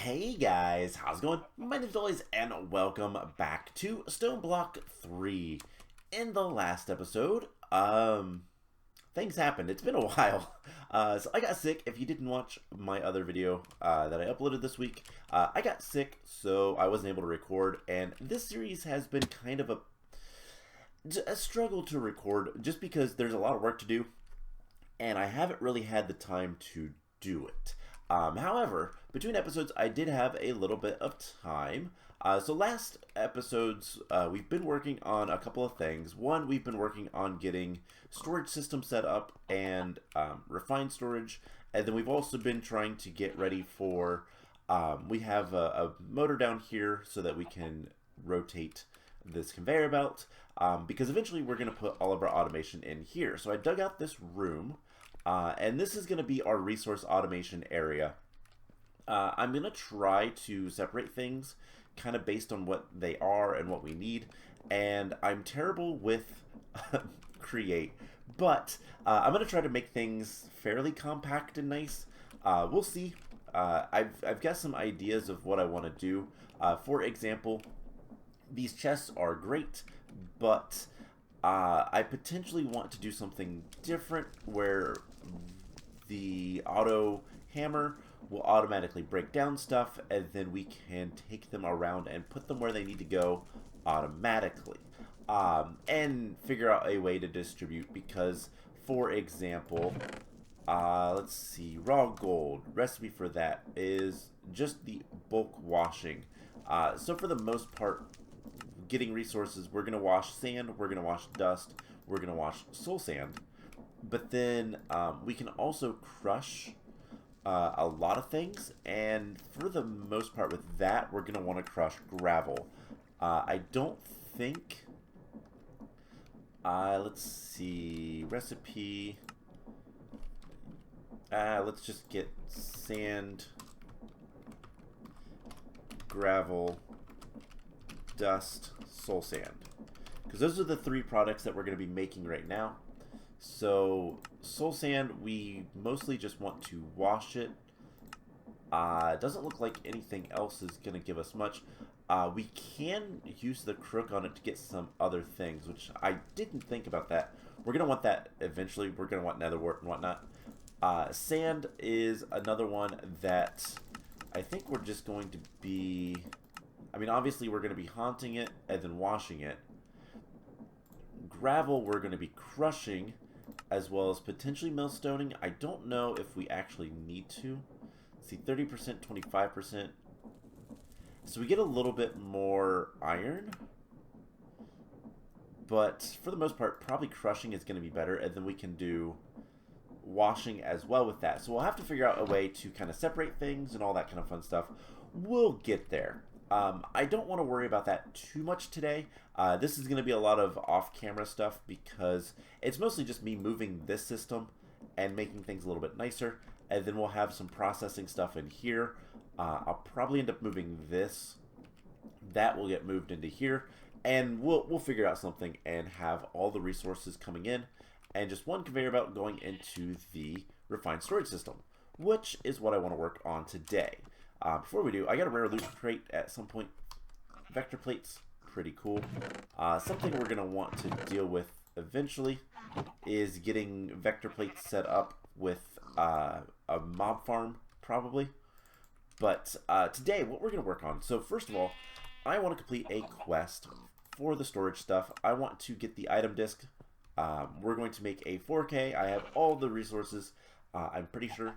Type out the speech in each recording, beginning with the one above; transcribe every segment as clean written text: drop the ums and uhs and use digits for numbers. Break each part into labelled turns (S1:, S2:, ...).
S1: Hey guys, how's it going? My name's Dollies and welcome back to Stoneblock 3. In the last episode, things happened. It's been a while. So I got sick. If you didn't watch my other video that I uploaded this week, I got sick, so I wasn't able to record, and this series has been kind of a struggle to record just because there's a lot of work to do, and I haven't really had the time to do it. However, between episodes, I did have a little bit of time. So last episodes, we've been working on a couple of things. One, we've been working on getting storage system set up and refined storage. And then we've also been trying to get ready for, we have a motor down here so that we can rotate this conveyor belt. Because eventually we're going to put all of our automation in here. So I dug out this room. And this is going to be our resource automation area. I'm going to try to separate things kind of based on what they are and what we need. And I'm terrible with create, but I'm going to try to make things fairly compact and nice. We'll see. I've got some ideas of what I want to do. For example, these chests are great, but I potentially want to do something different where the auto hammer will automatically break down stuff, and then we can take them around and put them where they need to go automatically, and figure out a way to distribute. Because, for example, let's see, raw gold, recipe for that is just the bulk washing. So for the most part, getting resources, we're going to wash sand, we're going to wash dust, we're going to wash soul sand. But then we can also crush a lot of things, and for the most part with that, we're going to want to crush gravel. I don't think, let's see, recipe, let's just get sand, gravel, dust, soul sand, because those are the three products that we're going to be making right now. So soul sand, we mostly just want to wash it. It doesn't look like anything else is going to give us much. We can use the crook on it to get some other things, which I didn't think about that. We're going to want that eventually. We're going to want nether wart and whatnot. Sand is another one that I think we're just going to be, I mean, obviously we're going to be haunting it and then washing it. Gravel we're going to be crushing, as well as potentially millstoning. I don't know if we actually need to. Let's see, 30%, 25%. So we get a little bit more iron. But for the most part, probably crushing is going to be better, and then we can do washing as well with that. So we'll have to figure out a way to kind of separate things and all that kind of fun stuff. We'll get there. I don't want to worry about that too much today. This is going to be a lot of off-camera stuff because it's mostly just me moving this system and making things a little bit nicer. And then we'll have some processing stuff in here. I'll probably end up moving this. That will get moved into here. And we'll figure out something and have all the resources coming in. And just one conveyor belt going into the refined storage system, which is what I want to work on today. Before we do, I got a rare loot crate at some point. Vector plates, pretty cool. Something we're going to want to deal with eventually is getting vector plates set up with a mob farm, probably. But today, what we're going to work on, so first of all, I want to complete a quest for the storage stuff. I want to get the item disc. We're going to make a 4K. I have all the resources, I'm pretty sure.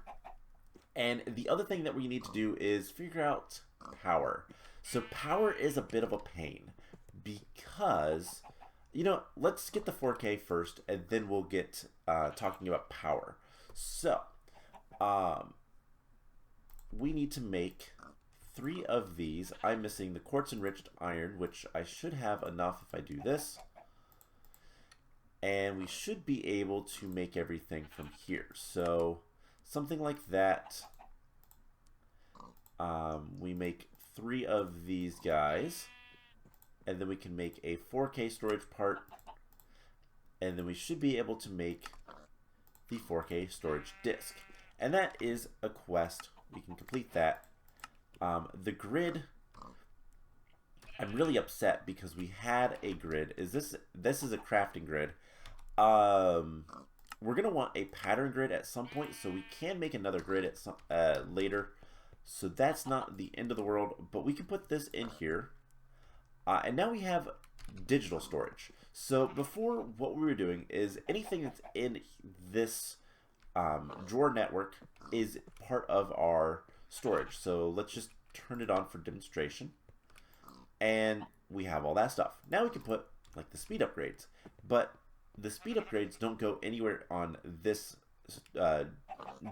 S1: And the other thing that we need to do is figure out power. So power is a bit of a pain because, you know, let's get the 4K first and then we'll get talking about power. So, we need to make 3 of these. I'm missing the quartz enriched iron, which I should have enough if I do this. And we should be able to make everything from here. So something like that. We make 3 of these guys, and then we can make a 4K storage part, and then we should be able to make the 4K storage disk. And that is a quest. We can complete that The grid, I'm really upset because we had a grid. This is a crafting grid. We're gonna want a pattern grid at some point, so we can make another grid at some later. So that's not the end of the world, but we can put this in here. And now we have digital storage. So before, what we were doing is anything that's in this drawer network is part of our storage. So let's just turn it on for demonstration. And we have all that stuff. Now we can put like the speed upgrades, but the speed upgrades don't go anywhere on this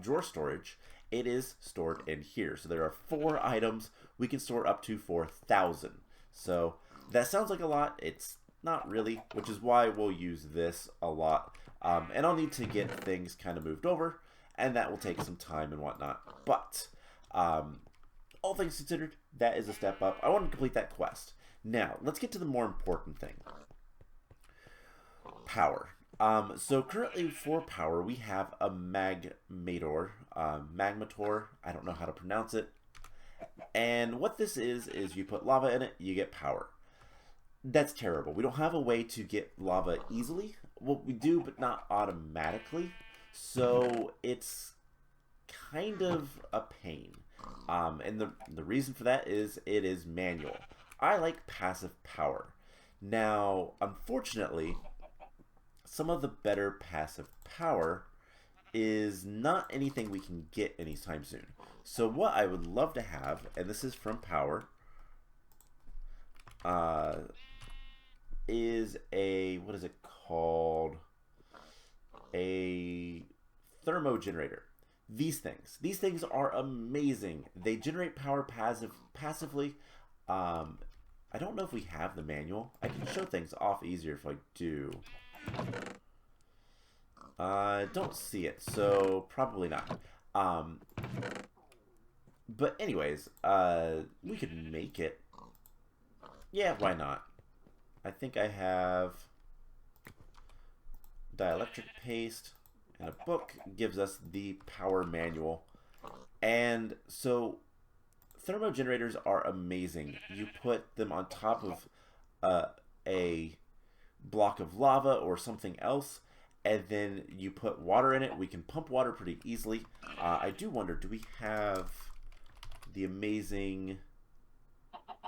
S1: drawer storage. It is stored in here. So there are 4 items. We can store up to 4,000. So that sounds like a lot. It's not really, which is why we'll use this a lot. And I'll need to get things kind of moved over, and that will take some time and whatnot. But all things considered, that is a step up. I want to complete that quest. Now, let's get to the more important thing. Power. So currently for power, we have a Magmator, I don't know how to pronounce it. And what this is you put lava in it, you get power. That's terrible. We don't have a way to get lava easily. Well, we do, but not automatically. So it's kind of a pain. And the reason for that is it is manual. I like passive power. Now, unfortunately, some of the better passive power is not anything we can get anytime soon. So what I would love to have, and this is from power, is a, what is it called? A thermo generator. These things are amazing. They generate power passively. I don't know if we have the manual. I can show things off easier if I do. Don't see it, so probably not. But anyways, we could make it. Yeah, why not? I think I have dielectric paste, and a book gives us the power manual. And so thermo generators are amazing. You put them on top of a block of lava or something else, and then you put water in it. We can pump water pretty easily. I do wonder, do we have the amazing...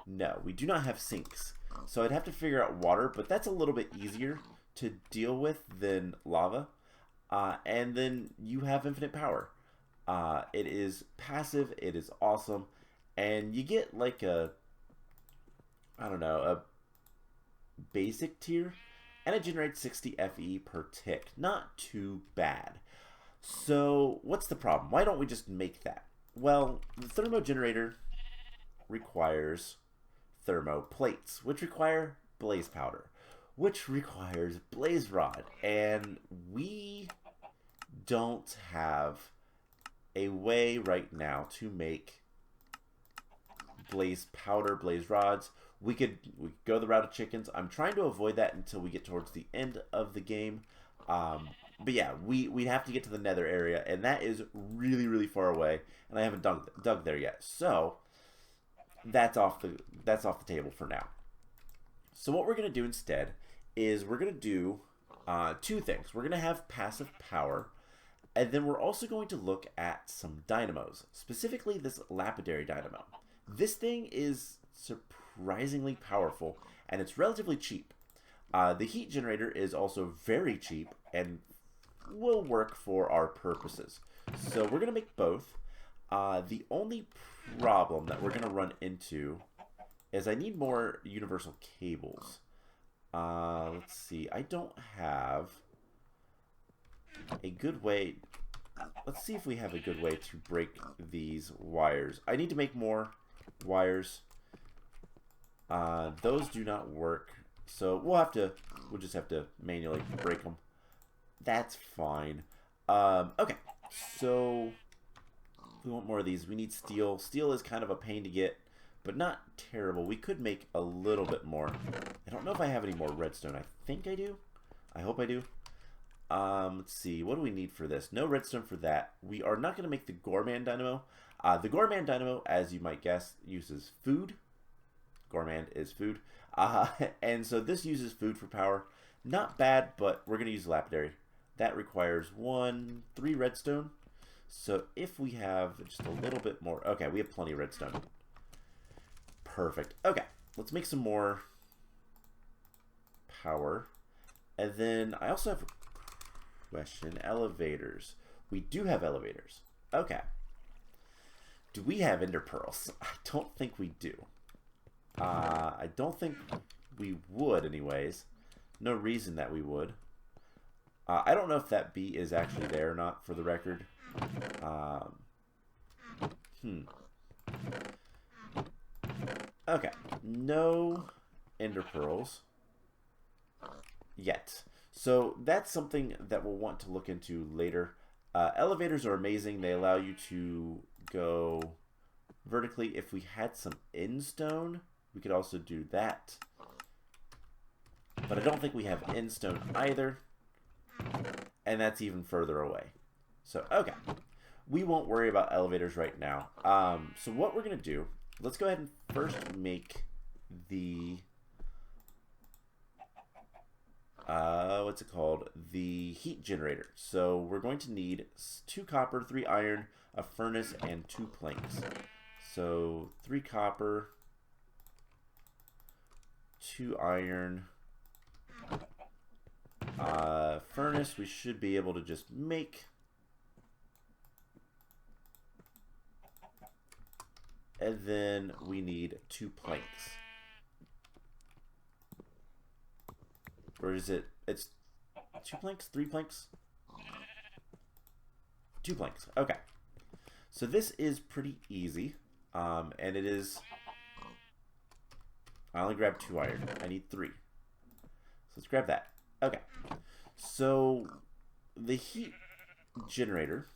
S1: No, we do not have sinks. So I'd have to figure out water, but that's a little bit easier to deal with than lava. And then you have infinite power. It is passive, it is awesome, and you get like a, I don't know, a basic tier, and it generates 60 FE per tick. Not too bad. So what's the problem? Why don't we just make that? Well, the thermo generator requires thermo plates, which require blaze powder, which requires blaze rod, and we don't have a way right now to make blaze powder, blaze rods. We could go the route of chickens. I'm trying to avoid that until we get towards the end of the game. But yeah, we have to get to the nether area, and that is really, really far away, and I haven't dug there yet. So that's off the table for now. So what we're going to do instead is we're going to do 2 things. We're going to have passive power, and then we're also going to look at some dynamos, specifically this lapidary dynamo. This thing is surprisingly powerful, and it's relatively cheap. The heat generator is also very cheap and will work for our purposes. So we're going to make both. The only problem that we're going to run into is I need more universal cables. Let's see. I don't have a good way. Let's see if we have a good way to break these wires. I need to make more wires. Those do not work. So we'll just have to manually break them. That's fine. Okay. So we want more of these. We need steel. Steel is kind of a pain to get, but not terrible. We could make a little bit more. I don't know if I have any more redstone. I think I do. I hope I do. Let's see. What do we need for this? No redstone for that. We are not going to make the Gorman dynamo. The Gorman Dynamo, as you might guess, uses food. Gourmand is food. And so this uses food for power. Not bad, but we're going to use lapidary. That requires 3 redstone. So if we have just a little bit more... Okay, we have plenty of redstone. Perfect. Okay, let's make some more power. And then I also have a question. Elevators. We do have elevators. Okay. Do we have ender pearls? I don't think we do. I don't think we would anyways. No reason that we would. I don't know if that bee is actually there or not, for the record. Okay. No ender pearls yet. So that's something that we'll want to look into later. Elevators are amazing. They allow you to go vertically. If we had some endstone, we could also do that. But I don't think we have endstone either. And that's even further away. So, okay. We won't worry about elevators right now. So what we're going to do, let's go ahead and first make the... what's it called? The heat generator. So we're going to need 2 copper, 3 iron, a furnace, and 2 planks. So 3 copper, 2 iron, furnace we should be able to just make. And then we need 2 planks. Or is it, it's 2 planks, 3 planks? 2 planks, okay. So this is pretty easy, and it is, I only grabbed 2 iron, I need 3. So let's grab that, okay. So the heat generator,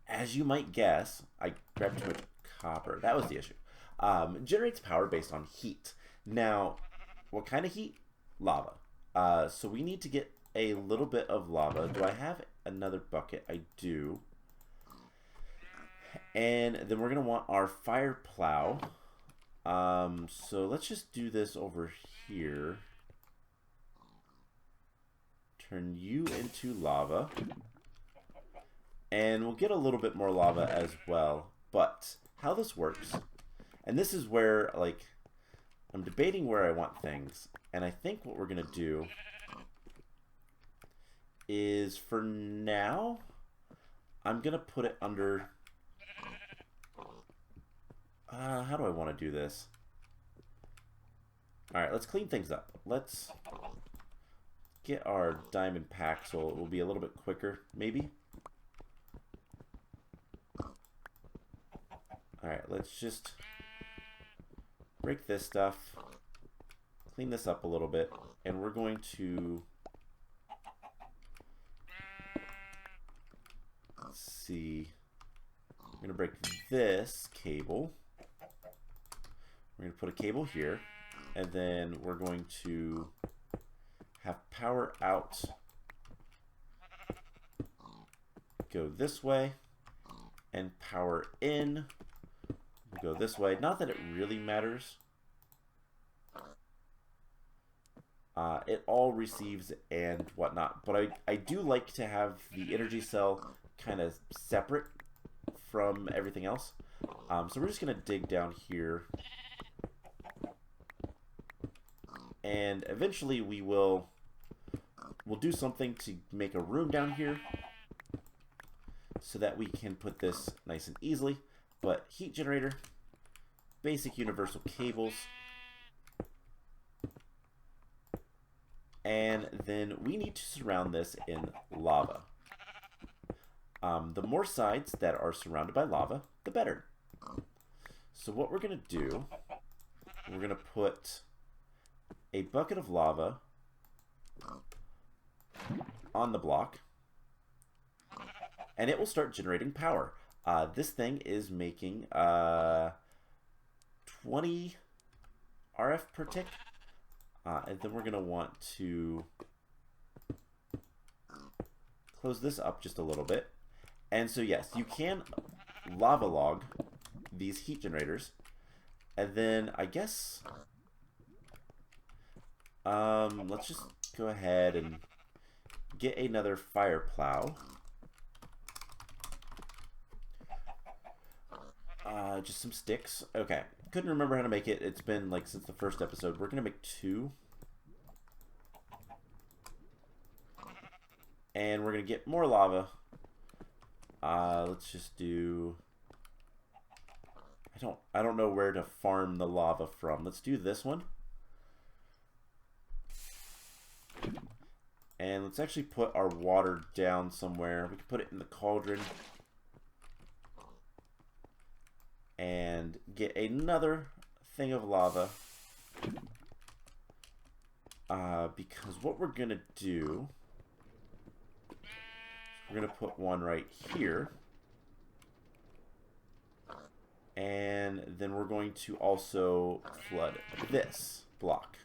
S1: as you might guess, I grabbed too much copper, that was the issue, generates power based on heat. Now, what kind of heat? Lava. So we need to get a little bit of lava. Do I have another bucket? I do. And then we're going to want our fire plow. So let's just do this over here. Turn you into lava. And we'll get a little bit more lava as well. But how this works, and this is where, like, I'm debating where I want things. And I think what we're going to do is, for now, I'm going to put it under... how do I want to do this? Alright, let's clean things up. Let's get our diamond pack so it will be a little bit quicker, maybe. Alright, let's just break this stuff. Clean this up a little bit, and we're going to, let's see, I'm going to break this cable. We're going to put a cable here, and then we're going to have power out, go this way, and power in, go this way. Not that it really matters. It all receives and whatnot, but I do like to have the energy cell kind of separate from everything else. So we're just going to dig down here, and eventually we'll do something to make a room down here so that we can put this nice and easily. But heat generator, basic universal cables. And then we need to surround this in lava. The more sides that are surrounded by lava, the better. So what we're going to do, we're going to put a bucket of lava on the block, and it will start generating power. This thing is making 20 RF per tick. And then we're going to want to close this up just a little bit. And so yes, you can lava log these heat generators. And then I guess let's just go ahead and get another fire plow. Just some sticks. Okay. Couldn't remember how to make it. It's been like since the first episode. We're gonna make 2. And we're gonna get more lava. Let's just do, I don't know where to farm the lava from. Let's do this one. And let's actually put our water down somewhere. We can put it in the cauldron. And get another thing of lava. Because what we're going to do, we're going to put one right here. And then we're going to also flood this block.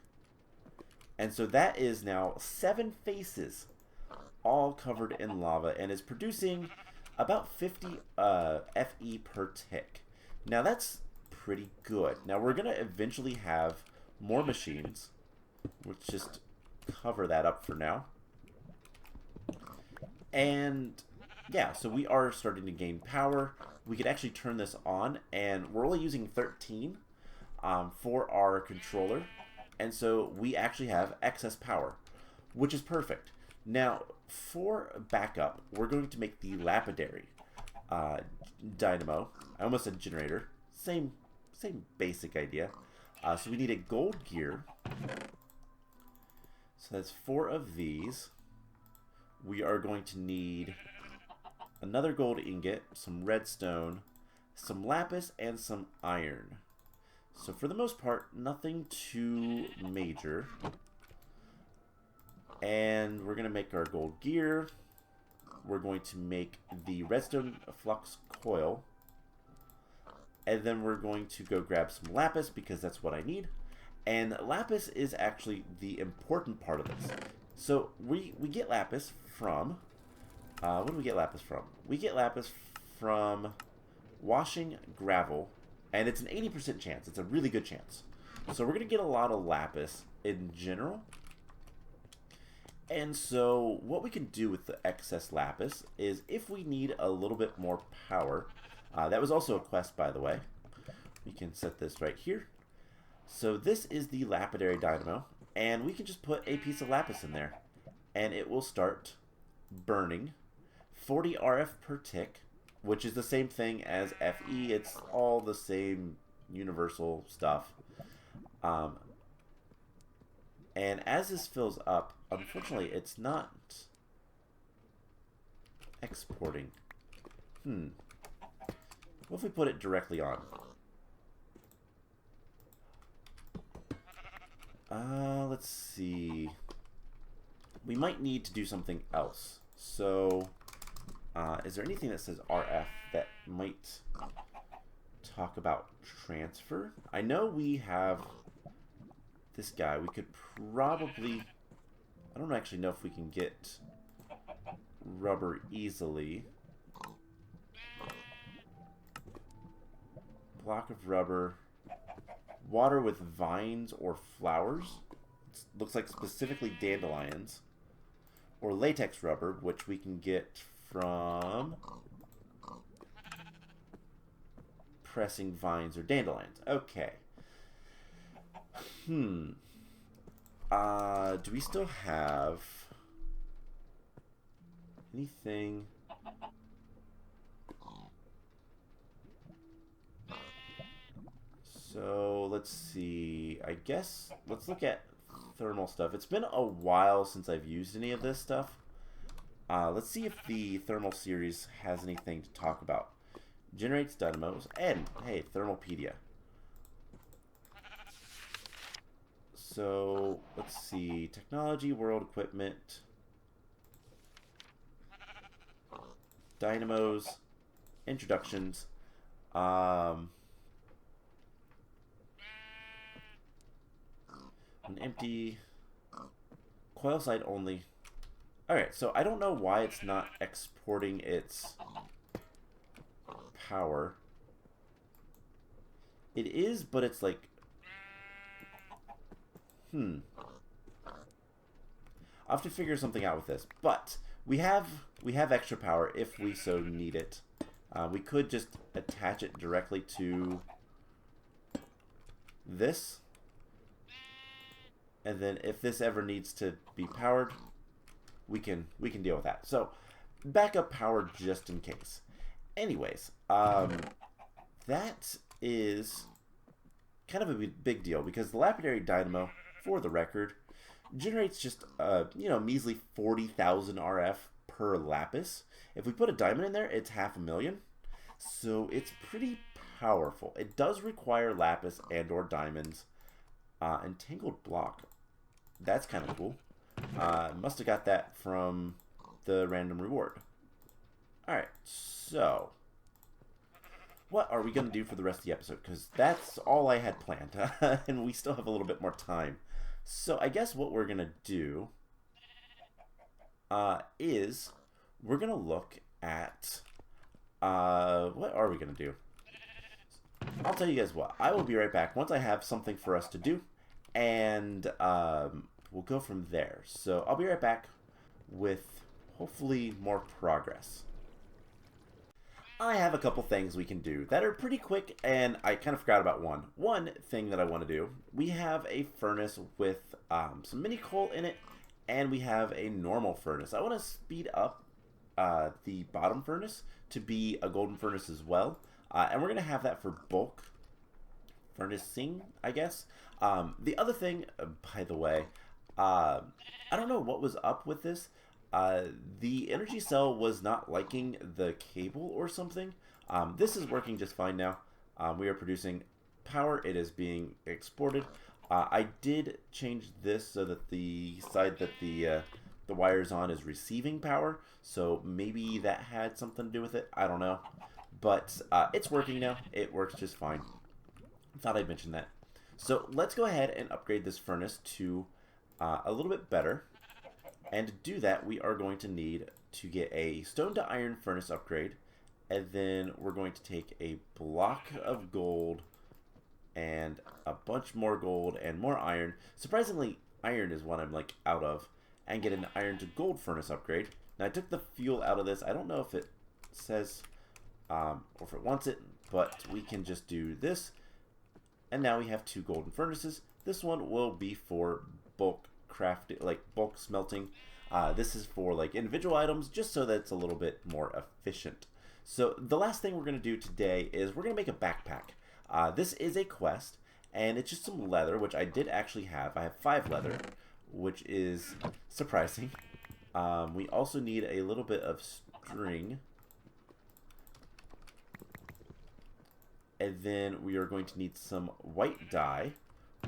S1: And so that is now 7 faces all covered in lava and is producing about 50 FE per tick. Now that's pretty good. Now we're going to eventually have more machines. Let's just cover that up for now. And yeah, so we are starting to gain power. We could actually turn this on, and we're only using 13 for our controller. And so we actually have excess power, which is perfect. Now, for backup, we're going to make the lapidary dynamo. I almost said generator. Same basic idea. So we need a gold gear. So that's 4 of these. We are going to need another gold ingot, some redstone, some lapis, and some iron. So for the most part, nothing too major. And we're going to make our gold gear. We're going to make the redstone flux coil. And then we're going to go grab some lapis because that's what I need. And lapis is actually the important part of this. So we get lapis from... what do we get lapis from? We get lapis from washing gravel. And it's an 80% chance. It's a really good chance. So we're going to get a lot of lapis in general. And so what we can do with the excess lapis is if we need a little bit more power. That was also a quest, by the way. We can set this right here. So this is the lapidary dynamo. And we can just put a piece of lapis in there. And it will start burning 40 RF per tick. Which is the same thing as FE. It's all the same universal stuff. And as this fills up, unfortunately, it's not exporting. What if we put it directly on? Let's see. We might need to do something else. So... is there anything that says RF that might talk about transfer? I know we have this guy. We could probably... I don't actually know if we can get rubber easily. Block of rubber. Water with vines or flowers. It looks like specifically dandelions. Or latex rubber, which we can get from pressing vines or dandelions. Okay. Do we still have anything? So let's see. I guess let's look at thermal stuff. It's been a while since I've used any of this stuff. Let's see if the thermal series has anything to talk about. Generates dynamos, and hey, Thermalpedia. So let's see, technology, world equipment, dynamos, introductions. An empty coil side only. Alright, so I don't know why it's not exporting its power. It is, but it's like... I'll have to figure something out with this. But we have extra power if we so need it. We could just attach it directly to this. And then if this ever needs to be powered, we can deal with that. So backup power just in case. Anyways, that is kind of a big deal because the lapidary dynamo, for the record, generates just measly 40,000 RF per lapis. If we put a diamond in there, it's 500,000. So it's pretty powerful. It does require lapis and or diamonds. Entangled block. That's kind of cool. Must have got that from the random reward. Alright, so what are we going to do for the rest of the episode? Because that's all I had planned. And we still have a little bit more time. So I guess what we're going to do is we're going to look at... what are we going to do? I'll tell you guys what. I will be right back once I have something for us to do. And we'll go from there. So I'll be right back with hopefully more progress. I have a couple things we can do that are pretty quick, and I kind of forgot about one. One thing that I want to do, we have a furnace with some mini coal in it, and we have a normal furnace. I want to speed up the bottom furnace to be a golden furnace as well, and we're going to have that for bulk furnacing, I guess. The other thing, by the way, I don't know what was up with this. The energy cell was not liking the cable or something. This is working just fine now. We are producing power. It is being exported. I did change this so that the side that the wire is on is receiving power. So maybe that had something to do with it. I don't know. But it's working now. It works just fine. Thought I'd mention that. So let's go ahead and upgrade this furnace to a little bit better. And to do that, we are going to need to get a stone to iron furnace upgrade. And then we're going to take a block of gold and a bunch more gold and more iron. Surprisingly, iron is what I'm like out of. And get an iron to gold furnace upgrade. Now I took the fuel out of this. I don't know if it says or if it wants it, but we can just do this. And now we have 2 golden furnaces. This one will be for bulk crafting, like bulk smelting. This is for like individual items, just so that it's a little bit more efficient. So the last thing we're going to do today is we're going to make a backpack. This is a quest, and it's just some leather, which I did actually have. I have 5 leather, which is surprising. We also need a little bit of string. And then we are going to need some white dye,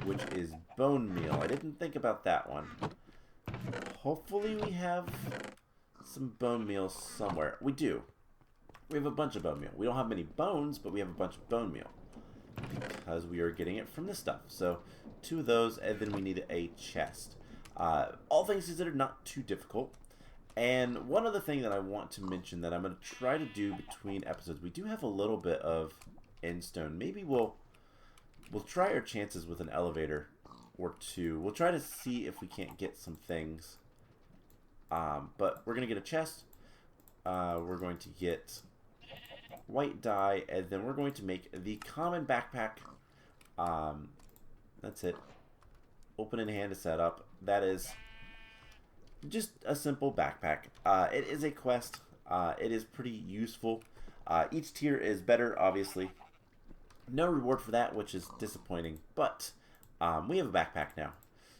S1: which is bone meal. I didn't think about that one. Hopefully we have some bone meal somewhere. We do. We have a bunch of bone meal. We don't have many bones, but we have a bunch of bone meal. Because we are getting it from this stuff. So 2 of those, and then we need a chest. All things considered, not too difficult. And one other thing that I want to mention that I'm going to try to do between episodes. We do have a little bit of endstone. Maybe we'll try our chances with an elevator or 2. We'll try to see if we can't get some things. But we're going to get a chest. We're going to get white dye, and then we're going to make the common backpack. That's it. Open in hand to set up. That is just a simple backpack. It is a quest. It is pretty useful. Each tier is better, obviously. No reward for that, which is disappointing, but we have a backpack now.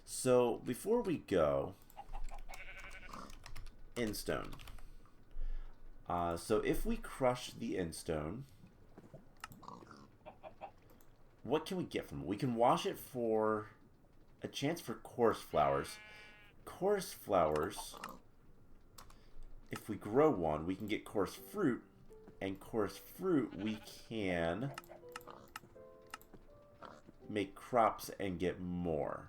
S1: So before we go, endstone. So if we crush the endstone, what can we get from it? We can wash it for a chance for chorus flowers. Chorus flowers, if we grow one, we can get chorus fruit, and chorus fruit we can make crops and get more.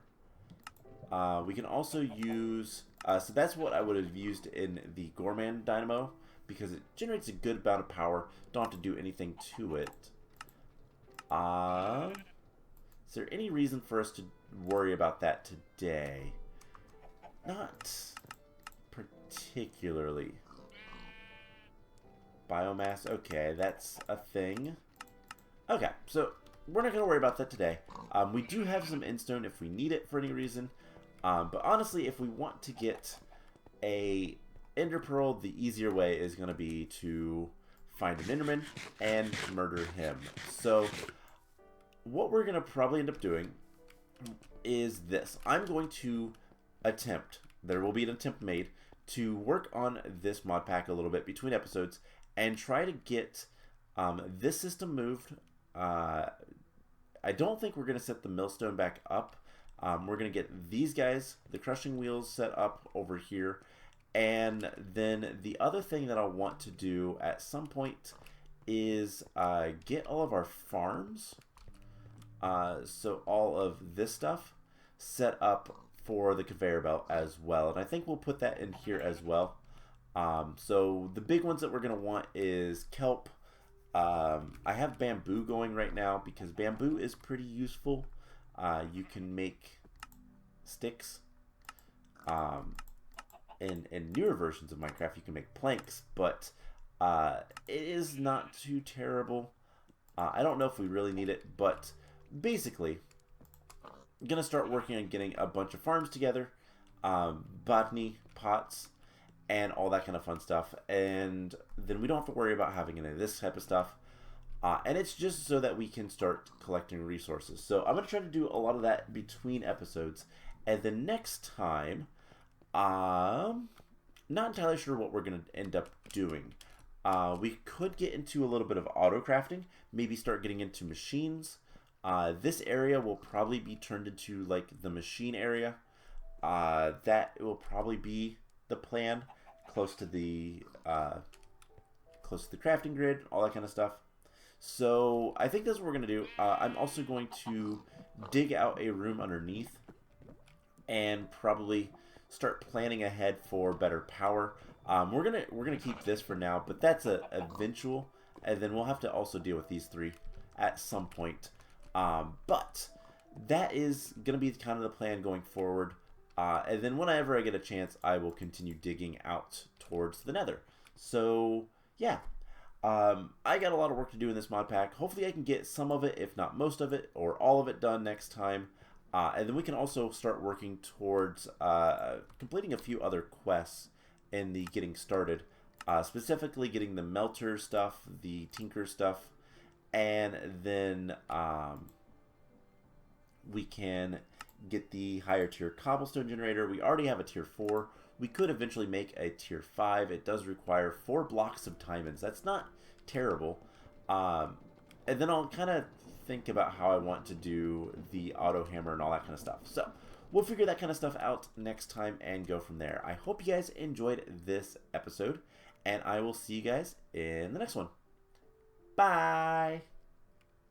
S1: We can also use, so that's what I would have used in the Gorman Dynamo, because it generates a good amount of power. Don't have to do anything to it. Is there any reason for us to worry about that today? Not particularly. Biomass, okay, that's a thing. Okay, so we're not going to worry about that today. We do have some endstone if we need it for any reason. But honestly, if we want to get a ender pearl, the easier way is going to be to find an enderman and murder him. So what we're going to probably end up doing is this. I'm going to attempt, there will be an attempt made, to work on this mod pack a little bit between episodes and try to get this system moved. I don't think we're going to set the millstone back up. We're going to get these guys, the crushing wheels, set up over here. And then the other thing that I want to do at some point is get all of our farms, so all of this stuff set up for the conveyor belt as well. And I think we'll put that in here as well. So the big ones that we're going to want is kelp. I have bamboo going right now because bamboo is pretty useful. You can make sticks. In newer versions of Minecraft, you can make planks, but it is not too terrible. I don't know if we really need it, but basically, I'm going to start working on getting a bunch of farms together, botany, pots, and all that kind of fun stuff. And then we don't have to worry about having any of this type of stuff. And it's just so that we can start collecting resources. So I'm going to try to do a lot of that between episodes. And the next time, not entirely sure what we're going to end up doing. We could get into a little bit of auto crafting, maybe start getting into machines. This area will probably be turned into like the machine area. That will probably be the plan, close to the crafting grid, all that kind of stuff. So I think that's what we're going to do. I'm also going to dig out a room underneath and probably start planning ahead for better power. We're gonna keep this for now, but that's a eventual, and then we'll have to also deal with these three at some point. But that is gonna be kind of the plan going forward. And then whenever I get a chance, I will continue digging out towards the nether. So yeah, I got a lot of work to do in this mod pack. Hopefully I can get some of it, if not most of it, or all of it done next time. And then we can also start working towards completing a few other quests in the getting started. Specifically getting the melter stuff, the tinker stuff, and then we can get the higher tier cobblestone generator. We already have a tier 4. We could eventually make a tier 5. It does require 4 blocks of diamonds. That's not terrible. And then I'll kind of think about how I want to do the auto hammer and all that kind of stuff. So we'll figure that kind of stuff out next time and go from there. I hope you guys enjoyed this episode, and I will see you guys in the next one. Bye!